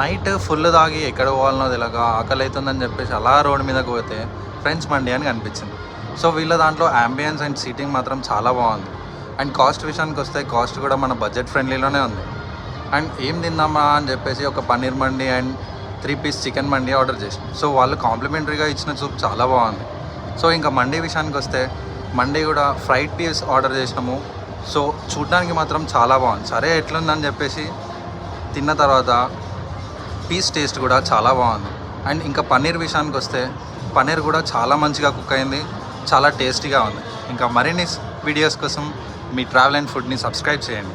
Night full తాగి ఎక్కడ పోవాలనో తెలియక ఆకలి అవుతుందని చెప్పేసి అలా రోడ్డు మీదకి పోతే ఫ్రెండ్స్ మండి అని కనిపించింది. సో వీళ్ళ దాంట్లో అంబియన్స్ అండ్ సీటింగ్ మాత్రం చాలా బాగుంది. అండ్ కాస్ట్ విషయానికి వస్తే కాస్ట్ కూడా మన బడ్జెట్ ఫ్రెండ్లీలోనే ఉంది. అండ్ ఏం తిందామా అని చెప్పేసి ఒక పన్నీర్ మండి అండ్ 3 పీస్ చికెన్ మండి ఆర్డర్ చేసాం. సో వాళ్ళు కాంప్లిమెంటరీగా ఇచ్చిన సూప్ చాలా బాగుంది. సో ఇంకా మండి విషయానికి వస్తే మండి కూడా ఫ్రైడ్ పీస్ ఆర్డర్ చేసినాము. సో చూడడానికి మాత్రం చాలా బాగుంది. సరే ఎట్లుందని చెప్పేసి తిన్న తర్వాత పీస్ టేస్ట్ కూడా చాలా బాగుంది. అండ్ ఇంకా పన్నీర్ విషయానికి వస్తే పన్నీర్ కూడా చాలా మంచిగా కుక్ అయింది, చాలా టేస్టీగా ఉంది. ఇంకా మరిన్ని వీడియోస్ కోసం మీ ట్రావెల్ అండ్ ఫుడ్ని సబ్స్క్రైబ్ చేయండి.